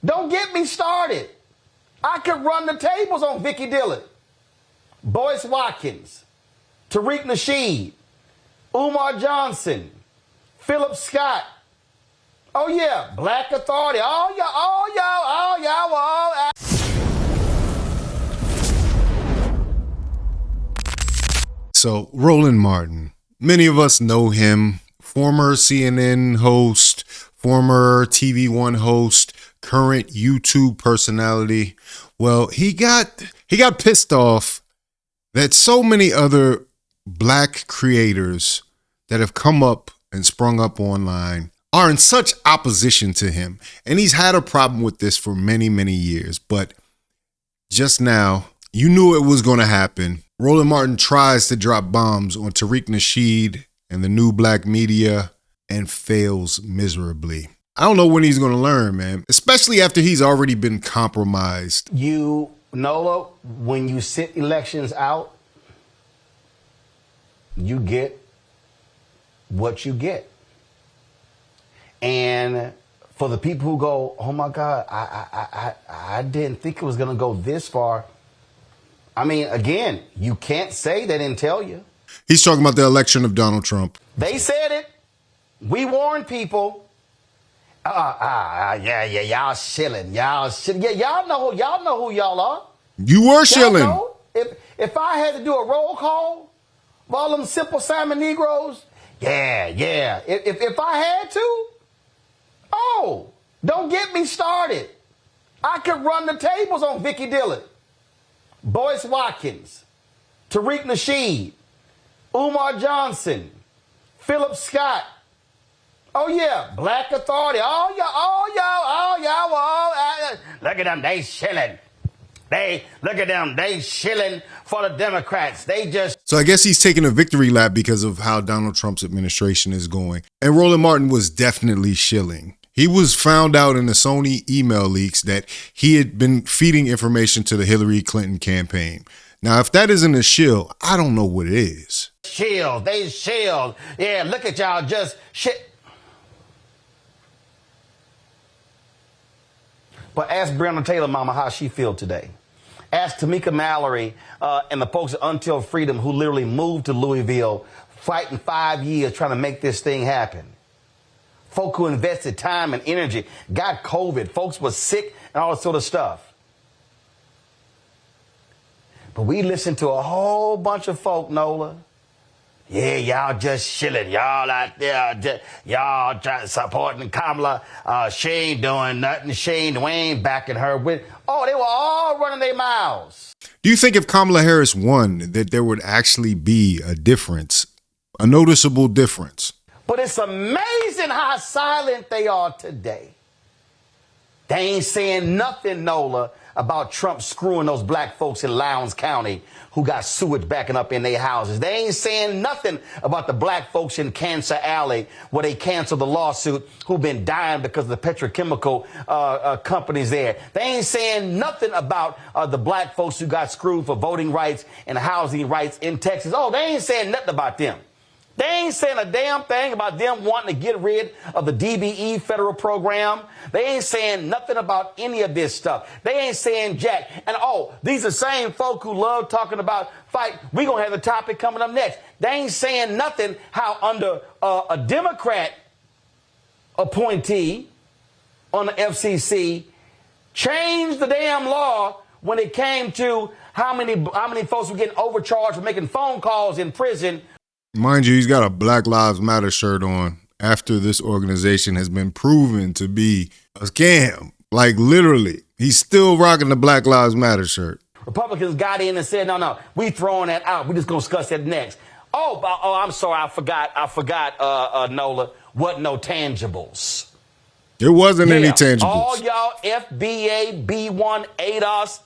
Don't get me started. I could run the tables on Vicky Dillon, Boyce Watkins, Tariq Nasheed, Umar Johnson, Philip Scott. Oh yeah, Black Authority. All y'all. So Roland Martin, many of us know him, former CNN host, former TV One host, current YouTube personality. Well, he got pissed off that so many other black creators that have come up and sprung up online are in such opposition to him. And he's had a problem with this for many, many years. But just now, you knew it was going to happen. Roland Martin tries to drop bombs on Tariq Nasheed and the new black media and fails miserably. I don't know when he's going to learn, man, especially after he's already been compromised. You, Nola, when you sit elections out, you get what you get. And for the people who go, oh my God, I didn't think it was going to go this far. I mean, again, you can't say they didn't tell you. He's talking about the election of Donald Trump. They said it. We warned people. Yeah, y'all shilling. Y'all shilling. Yeah, y'all know who y'all are. You were shilling. If I had to do a roll call of all them Simple Simon Negroes, yeah. If I had to, don't get me started. I could run the tables on Vicky Dillon, Boyce Watkins, Tariq Nasheed, Umar Johnson, Philip Scott. Oh yeah, Black Authority. All y'all. Look at them, they shilling. They shilling for the Democrats. So I guess he's taking a victory lap because of how Donald Trump's administration is going. And Roland Martin was definitely shilling. He was found out in the Sony email leaks that he had been feeding information to the Hillary Clinton campaign. Now, if that isn't a shill, I don't know what it is. They shilled. Yeah, look at y'all just shit. But ask Breonna Taylor mama how she feel today. Ask Tamika Mallory and the folks at Until Freedom who literally moved to Louisville, fighting 5 years trying to make this thing happen. Folk who invested time and energy, got COVID, folks were sick and all that sort of stuff. But we listened to a whole bunch of folk, Nola. Yeah, y'all just shilling. Y'all out there, y'all supporting Kamala. She ain't doing nothing. We ain't backing her with. Oh, they were all running their mouths. Do you think if Kamala Harris won, that there would actually be a difference, a noticeable difference? But it's amazing how silent they are today. They ain't saying nothing, Nola, about Trump screwing those black folks in Lowndes County who got sewage backing up in their houses. They ain't saying nothing about the black folks in Cancer Alley where they canceled the lawsuit who've been dying because of the petrochemical companies there. They ain't saying nothing about the black folks who got screwed for voting rights and housing rights in Texas. Oh, they ain't saying nothing about them. They ain't saying a damn thing about them wanting to get rid of the DBE federal program. They ain't saying nothing about any of this stuff. They ain't saying jack. And these are the same folk who love talking about fight. We're going to have the topic coming up next. They ain't saying nothing how under a Democrat appointee on the FCC changed the damn law when it came to how many folks were getting overcharged for making phone calls in prison. Mind you, he's got a Black Lives Matter shirt on after this organization has been proven to be a scam. Like literally, he's still rocking the Black Lives Matter shirt. Republicans got in and said, no, we throwing that out. We're just going to discuss that next. I'm sorry. I forgot, Nola, what no tangibles. There wasn't any tangibles. All y'all FBA, B1, ADOS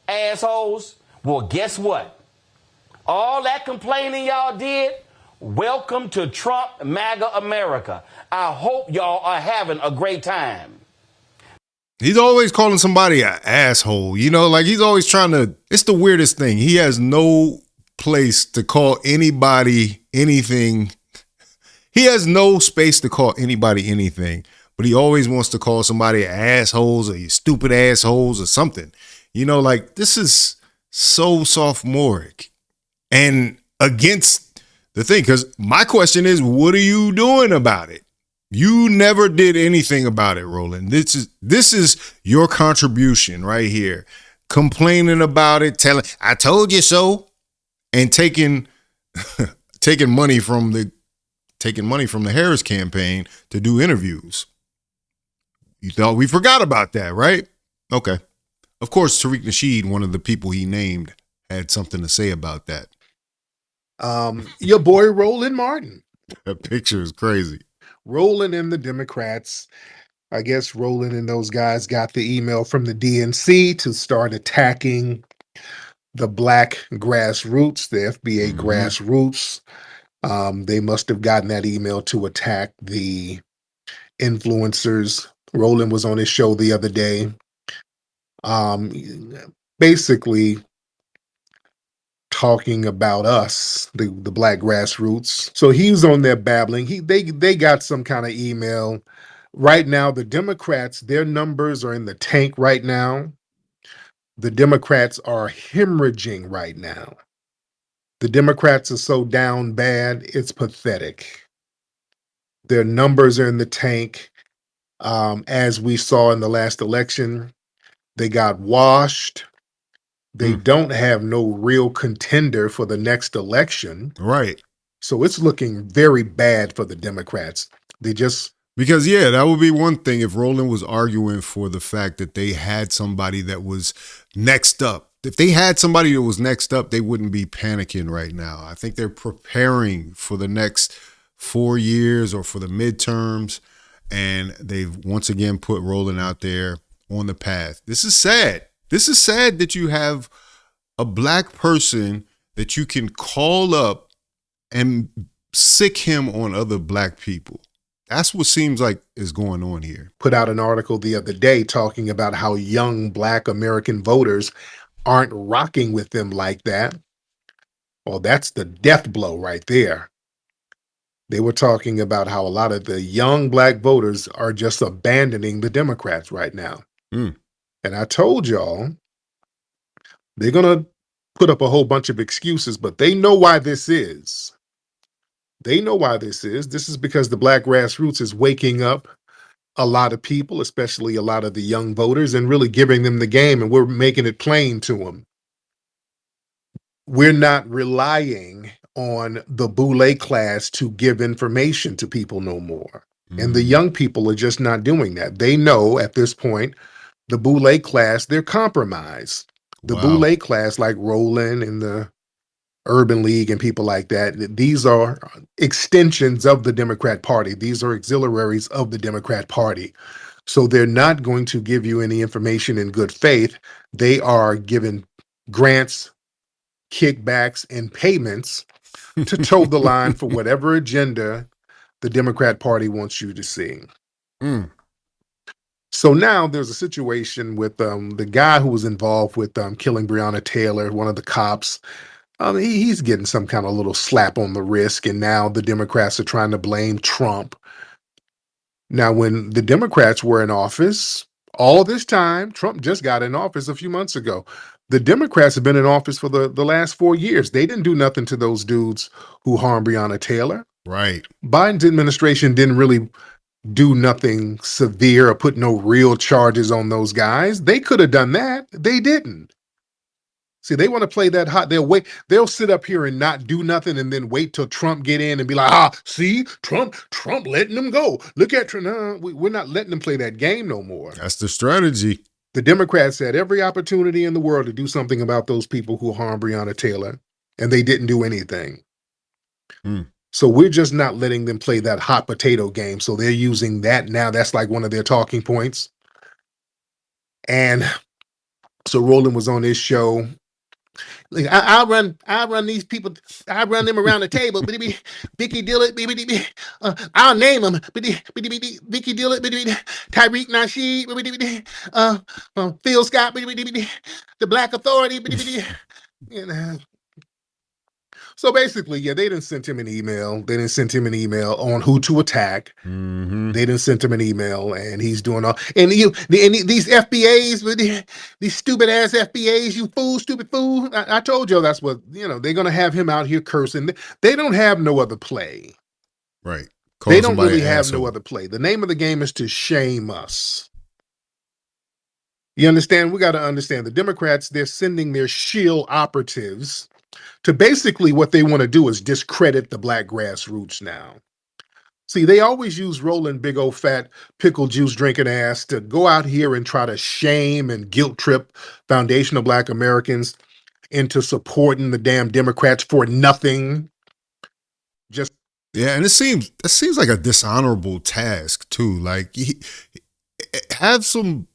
assholes. Well, guess what? All that complaining y'all did, welcome to Trump MAGA America. I hope y'all are having a great time. He's always calling somebody an asshole, like he's always trying to, it's the weirdest thing. He has no place to call anybody anything. He has no space to call anybody anything, but he always wants to call somebody assholes or you stupid assholes or something. You know, like this is so sophomoric and against the thing. Because my question is, what are you doing about it? You never did anything about it, Roland. This is your contribution right here. Complaining about it, telling I told you so, and taking money from the Harris campaign to do interviews. You thought we forgot about that, right? Okay. Of course, Tariq Nasheed, one of the people he named, had something to say about that. Your boy Roland Martin. That picture is crazy. Roland and the Democrats. I guess Roland and those guys got the email from the DNC to start attacking the black grassroots, the FBA grassroots. They must have gotten that email to attack the influencers. Roland was on his show the other day. Basically talking about us, the black grassroots. So he's on there babbling. They got some kind of email. Right now, the Democrats, their numbers are in the tank right now. The Democrats are hemorrhaging right now. The Democrats are so down bad, it's pathetic. Their numbers are in the tank. As we saw in the last election, they got washed. They don't have no real contender for the next election. Right. So it's looking very bad for the Democrats. Because, yeah, that would be one thing if Roland was arguing for the fact that they had somebody that was next up. If they had somebody that was next up, they wouldn't be panicking right now. I think they're preparing for the next 4 years or for the midterms, and they've once again put Roland out there on the path. This is sad. This is sad that you have a black person that you can call up and sick him on other black people. That's what seems like is going on here. Put out an article the other day talking about how young black American voters aren't rocking with them like that. Well, that's the death blow right there. They were talking about how a lot of the young black voters are just abandoning the Democrats right now. And I told y'all, they're going to put up a whole bunch of excuses, but they know why this is. They know why this is. This is because the black grassroots is waking up a lot of people, especially a lot of the young voters, and really giving them the game, and we're making it plain to them. We're not relying on the boule class to give information to people no more. And the young people are just not doing that. They know at this point, the boule class, they're compromised. The boule class, like Roland and the Urban League and people like that, these are extensions of the Democrat Party. These are auxiliaries of the Democrat Party. So they're not going to give you any information in good faith. They are given grants, kickbacks, and payments to toe the line for whatever agenda the Democrat Party wants you to see. So now there's a situation with the guy who was involved with killing Breonna Taylor, one of the cops. He's getting some kind of little slap on the wrist, and now the Democrats are trying to blame Trump. Now, when the Democrats were in office, all this time, Trump just got in office a few months ago. The Democrats have been in office for the last 4 years. They didn't do nothing to those dudes who harmed Breonna Taylor. Right. Biden's administration didn't really do nothing severe or put no real charges on those guys. They could have done that. They didn't. See, they want to play that hot. They'll sit up here and not do nothing and then wait till Trump get in and be like, see, Trump letting them go. Look at Trump. No, we're not letting them play that game no more. That's the strategy. The Democrats had every opportunity in the world to do something about those people who harmed Breonna Taylor, and they didn't do anything. So we're just not letting them play that hot potato game. So they're using that now. That's like one of their talking points. And so Roland was on his show. Like, I run these people. I run them around the table. Vicky Dillard. I'll name them. Vicky Dillard. Tariq Nasheed. Phil Scott. The Black Authority. So basically, yeah, they didn't send him an email. They didn't send him an email on who to attack. They didn't send him an email, and he's doing all. And these FBAs, these stupid ass FBAs, you fool, stupid fool. I told you that's what they're gonna have him out here cursing. They don't have no other play. Right. They don't really have no other play. The name of the game is to shame us. You understand? We got to understand the Democrats, they're sending their shield operatives to basically what they want to do is discredit the black grassroots now. See, they always use Roland, big old fat pickle juice drinking ass, to go out here and try to shame and guilt trip foundational black Americans into supporting the damn Democrats for nothing. Just Yeah, and it seems like a dishonorable task too. Like, have some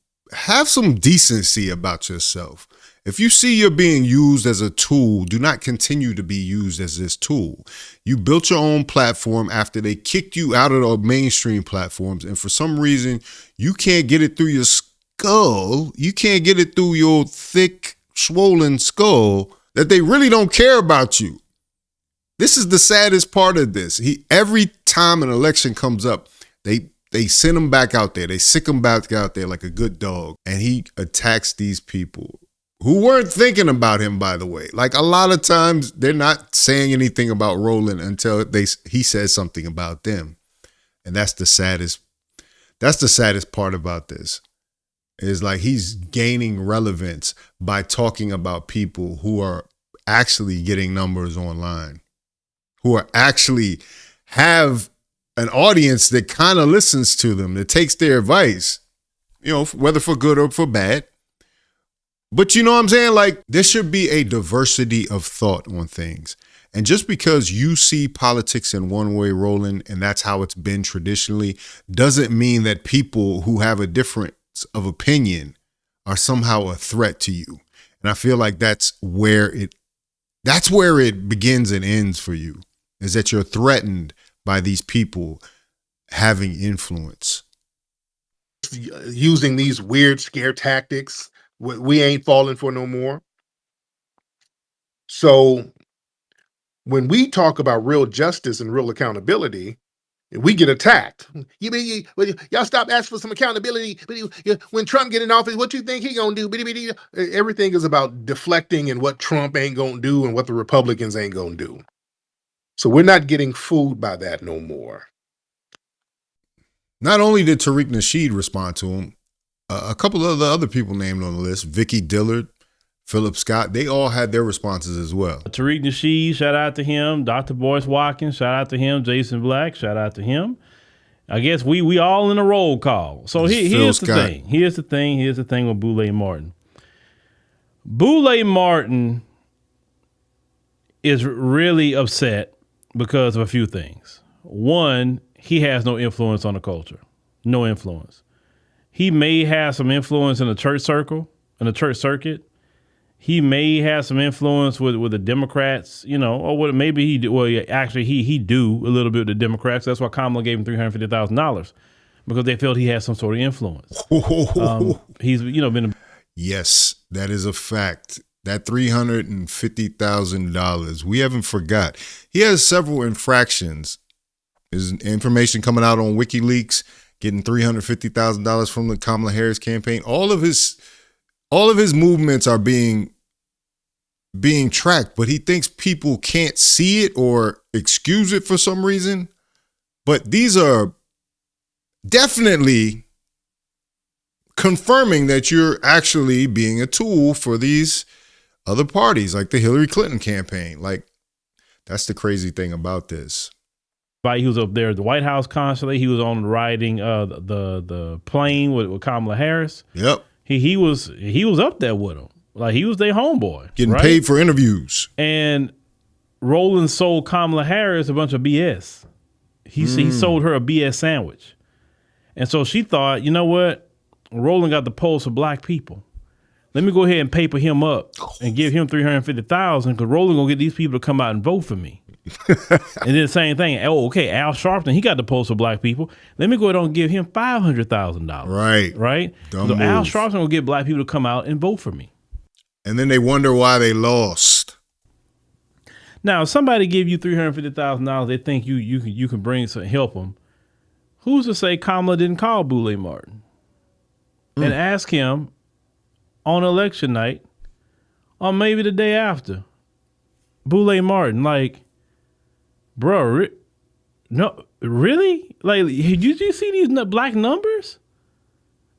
decency about yourself. If you see you're being used as a tool, do not continue to be used as this tool. You built your own platform after they kicked you out of the mainstream platforms, and for some reason you can't get it through your skull. You can't get it through your thick, swollen skull that they really don't care about you. This is the saddest part of this. Every time an election comes up, they send him back out there. They sick him back out there like a good dog. And he attacks these people who weren't thinking about him, by the way. Like, a lot of times they're not saying anything about Roland until he says something about them. And that's the saddest part about this. Is like he's gaining relevance by talking about people who are actually getting numbers online, who are actually have an audience that kind of listens to them, that takes their advice, whether for good or for bad. But you know what I'm saying? Like, there should be a diversity of thought on things. And just because you see politics in one way, Roland, and that's how it's been traditionally, doesn't mean that people who have a difference of opinion are somehow a threat to you. And I feel like that's where it begins and ends for you, is that you're threatened by these people having influence. Using these weird scare tactics, we ain't falling for no more. So when we talk about real justice and real accountability, we get attacked. Y'all stop asking for some accountability. When Trump get in office, what you think he gonna do? Everything is about deflecting and what Trump ain't gonna do and what the Republicans ain't gonna do. So we're not getting fooled by that no more. Not only did Tariq Nasheed respond to him, a couple of the other people named on the list, Vicky Dillard, Philip Scott, they all had their responses as well. Tariq Nasheed, shout out to him. Dr. Boyce Watkins, shout out to him. Jason Black, shout out to him. I guess we all in a roll call. So here's the thing. Here's the thing with Boule Martin. Boule Martin is really upset because of a few things. One, he has no influence on the culture. No influence. He may have some influence in the church circle, in the church circuit. He may have some influence with the Democrats, or what maybe he do. Well, actually, he do a little bit with the Democrats. That's why Kamala gave him $350,000, because they felt he had some sort of influence. He's been. Yes, that is a fact. That $350,000, we haven't forgot. He has several infractions. There's information coming out on WikiLeaks, getting $350,000 from the Kamala Harris campaign. All of his movements are being tracked, but he thinks people can't see it or excuse it for some reason. But these are definitely confirming that you're actually being a tool for these other parties, like the Hillary Clinton campaign. Like, that's the crazy thing about this. He was up there at the White House constantly. He was on riding the plane with Kamala Harris. Yep. He was up there with him. Like, he was their homeboy. Getting paid for interviews. And Roland sold Kamala Harris a bunch of BS. He sold her a BS sandwich. And so she thought, you know what? Roland got the pulse of black people. Let me go ahead and paper him up and give him $350,000, because Roland gonna get these people to come out and vote for me. And then the same thing. Oh, okay, Al Sharpton, he got the pulse of black people. Let me go ahead and give him $500,000. Right. So Al Sharpton will get black people to come out and vote for me. And then they wonder why they lost. Now, if somebody give you $350,000, they think you can bring some help them. Who's to say Kamala didn't call Boule Martin and ask him on election night, or maybe the day after, Boule Martin, like, bro, no, really? Like, did you see these black numbers?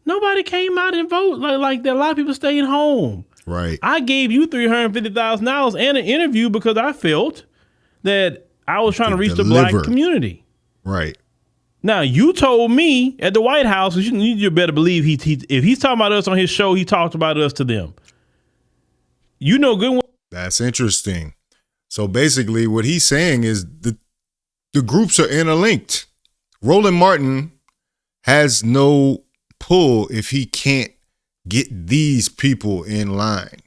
Nobody came out and voted. Like a lot of people staying home. Right. I gave you $350,000 and an interview because I felt that I was trying to reach the black community. Right. Now, you told me at the White House, you better believe if he's talking about us on his show, he talked about us to them. You know good. That's interesting. So basically what he's saying is the groups are interlinked. Roland Martin has no pull if he can't get these people in line.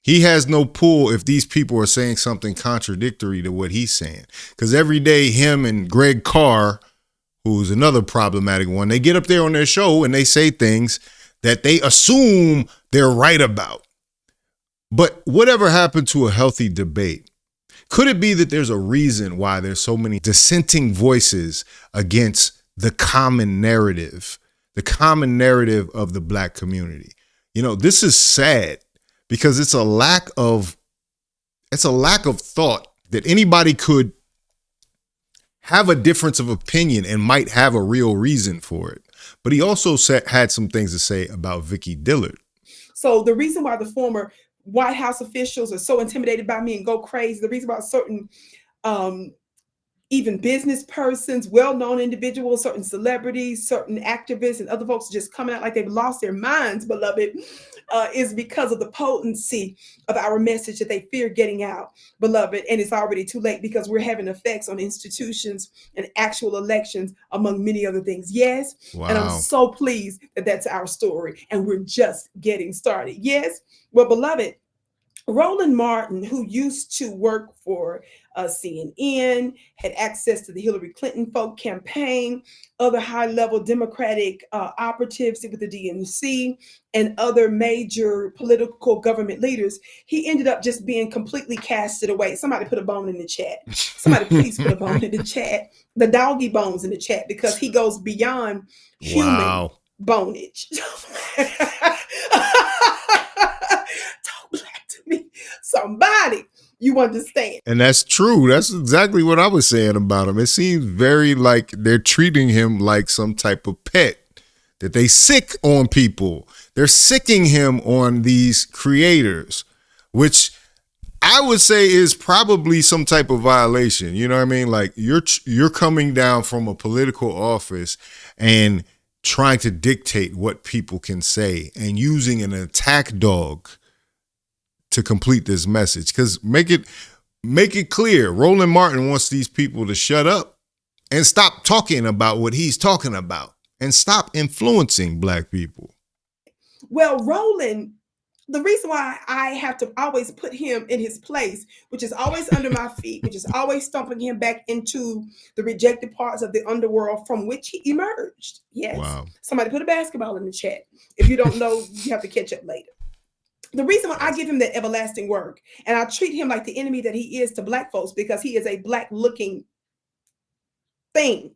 He has no pull if these people are saying something contradictory to what he's saying. Because every day him and Greg Carr, who's another problematic one, they get up there on their show and they say things that they assume they're right about. But whatever happened to a healthy debate? Could it be that there's a reason why there's so many dissenting voices against the common narrative of the black community? You know, this is sad because it's a lack of thought that anybody could have a difference of opinion and might have a real reason for it. But he also had some things to say about Vicky Dillard. So the reason why the former White House officials are so intimidated by me and go crazy, the reason why certain even business persons, well-known individuals, certain celebrities, certain activists, and other folks just coming out like they've lost their minds, beloved, is because of the potency of our message that they fear getting out, beloved. And it's already too late because we're having effects on institutions and actual elections, among many other things. Yes. Wow. And I'm so pleased that that's our story. And we're just getting started. Yes. Well, beloved, Roland Martin, who used to work for CNN, had access to the Hillary Clinton folk campaign, other high-level Democratic operatives with the DNC, and other major political government leaders, he ended up just being completely casted away. Somebody put a bone in the chat. Somebody please put a bone in the chat. The doggy bones in the chat, because he goes beyond human bonage. Somebody, you understand. And that's true. That's exactly what I was saying about him. It seems very like they're treating him like some type of pet, that they sick on people. They're sicking him on these creators, which I would say is probably some type of violation. You know what I mean? Like you're coming down from a political office and trying to dictate what people can say and using an attack dog to complete this message. Because make it clear, Roland Martin wants these people to shut up and stop talking about what he's talking about and stop influencing black people. Well, Roland, the reason why I have to always put him in his place, which is always under my feet, which is always stomping him back into the rejected parts of the underworld from which he emerged. Yes. Wow. Somebody put a basketball in the chat. If you don't know, you have to catch up later. The reason why I give him that everlasting work and I treat him like the enemy that he is to black folks, because he is a black looking thing.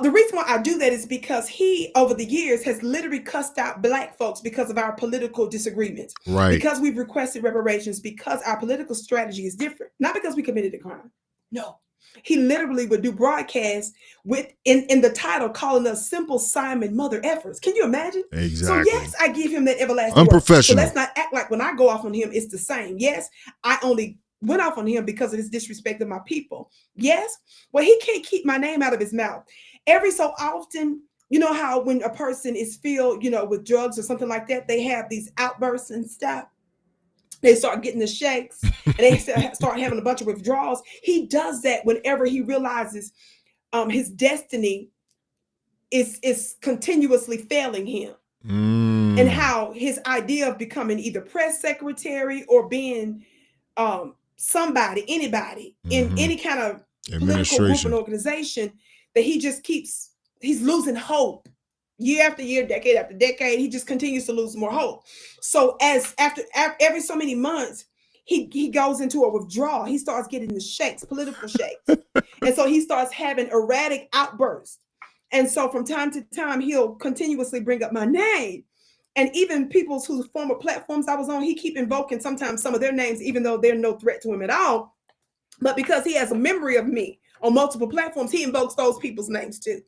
The reason why I do that is because he, over the years, has literally cussed out black folks because of our political disagreements. Right. Because we've requested reparations, because our political strategy is different, not because we committed a crime. No. He literally would do broadcasts with in the title calling us simple Simon mother effers. Can you imagine? Exactly. So yes, I give him that everlasting unprofessional. Work. So let's not act like when I go off on him, it's the same. Yes, I only went off on him because of his disrespect of my people. Yes, well, he can't keep my name out of his mouth. Every so often, you know how when a person is filled, with drugs or something like that, they have these outbursts and stuff. They start getting the shakes and they start having a bunch of withdrawals. He does that whenever he realizes his destiny is continuously failing him. And how his idea of becoming either press secretary or being somebody, anybody in any kind of political group and organization, that he's losing hope. Year after year, decade after decade, he just continues to lose more hope. So after every so many months, he goes into a withdrawal. He starts getting the shakes, political shakes. And so he starts having erratic outbursts. And so from time to time, he'll continuously bring up my name. And even people whose former platforms I was on, he keep invoking sometimes some of their names, even though they're no threat to him at all. But because he has a memory of me on multiple platforms, he invokes those people's names too.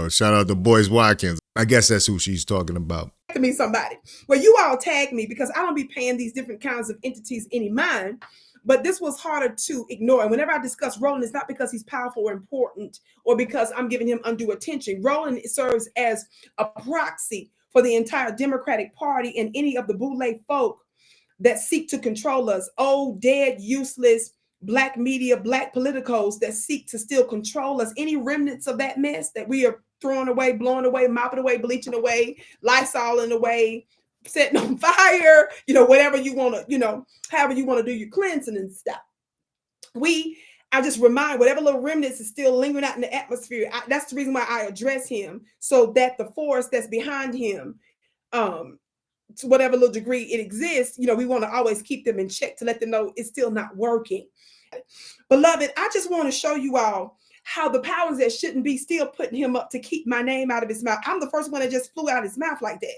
Shout out to Boyce Watkins. I guess that's who she's talking about. Me somebody. Well, you all tag me because I don't be paying these different kinds of entities any mind. But this was harder to ignore. And whenever I discuss Roland, it's not because he's powerful or important or because I'm giving him undue attention. Roland serves as a proxy for the entire Democratic Party and any of the Boule folk that seek to control us. Old, dead, useless, black media, black politicos that seek to still control us. Any remnants of that mess that we are throwing away, blowing away, mopping away, bleaching away, Lysoling away, setting on fire, whatever you want to, however you want to do your cleansing and stuff. I just remind whatever little remnants is still lingering out in the atmosphere. That's the reason why I address him, so that the force that's behind him, to whatever little degree it exists, we want to always keep them in check to let them know it's still not working. Beloved, I just want to show you all how the powers that shouldn't be still putting him up to keep my name out of his mouth. I'm the first one that just flew out of his mouth like that.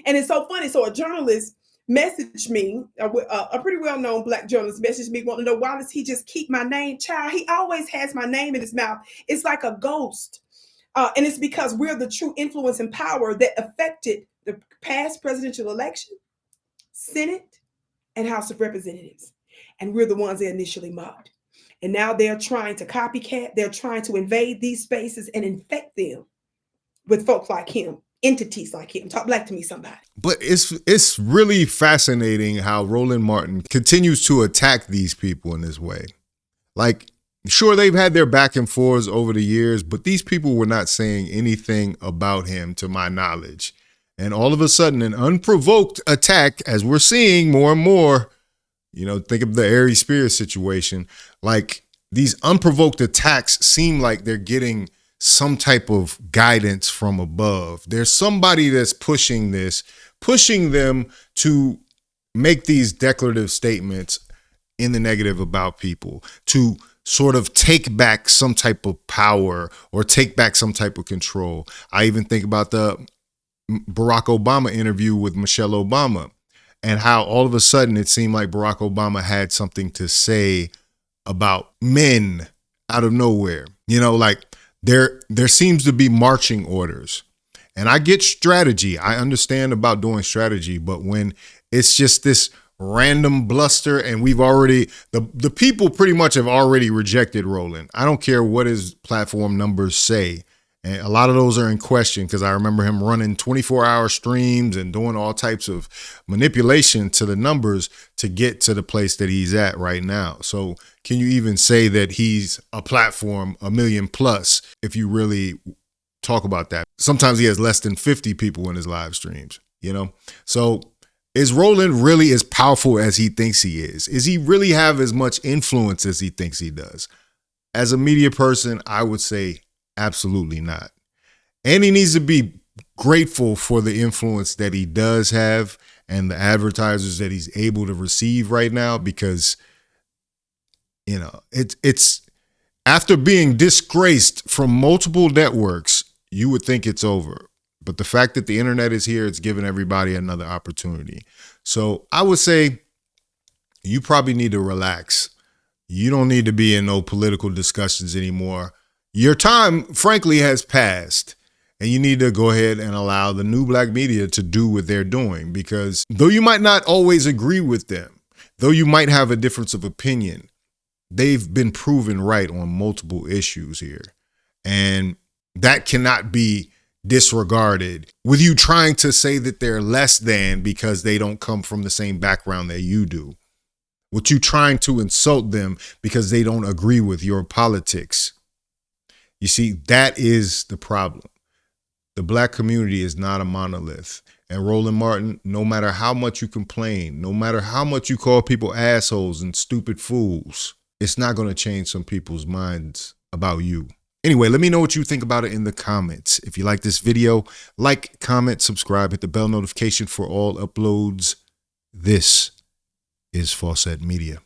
And it's so funny. So a journalist messaged me, a pretty well-known black journalist messaged me, wanting to know, why does he just keep my name? Child, he always has my name in his mouth. It's like a ghost. And it's because we're the true influence and power that affected the past presidential election, Senate, and House of Representatives. And we're the ones that initially mobbed. And now they're trying to copycat. They're trying to invade these spaces and infect them with folks like him. Entities like him. Talk black to me, somebody. But it's really fascinating how Roland Martin continues to attack these people in this way. Like, sure, they've had their back and forths over the years, but these people were not saying anything about him to my knowledge. And all of a sudden, an unprovoked attack, as we're seeing more and more, think of the Ari Spears situation. Like, these unprovoked attacks seem like they're getting some type of guidance from above. There's somebody that's pushing them to make these declarative statements in the negative about people, to sort of take back some type of power or take back some type of control. I even think about the Barack Obama interview with Michelle Obama and how all of a sudden it seemed like Barack Obama had something to say about men out of nowhere. Like, there seems to be marching orders. And I get strategy. I understand about doing strategy, but when it's just this random bluster and we've already, the people pretty much have already rejected Roland. I don't care what his platform numbers say. And a lot of those are in question because I remember him running 24-hour streams and doing all types of manipulation to the numbers to get to the place that he's at right now. So can you even say that he's a platform 1 million plus if you really talk about that? Sometimes he has less than 50 people in his live streams, So is Roland really as powerful as he thinks he is? Is he really have as much influence as he thinks he does? As a media person, I would say absolutely not. And he needs to be grateful for the influence that he does have and the advertisers that he's able to receive right now, because, it's after being disgraced from multiple networks, you would think it's over. But the fact that the internet is here, it's given everybody another opportunity. So I would say you probably need to relax. You don't need to be in no political discussions anymore. Your time, frankly, has passed, and you need to go ahead and allow the new black media to do what they're doing, because though you might not always agree with them, though you might have a difference of opinion, they've been proven right on multiple issues here. And that cannot be disregarded with you trying to say that they're less than because they don't come from the same background that you do. With you trying to insult them because they don't agree with your politics. You see, that is the problem. The black community is not a monolith. And Roland Martin, no matter how much you complain, no matter how much you call people assholes and stupid fools, it's not going to change some people's minds about you. Anyway, let me know what you think about it in the comments. If you like this video, like, comment, subscribe, hit the bell notification for all uploads. This is Fawcett Media.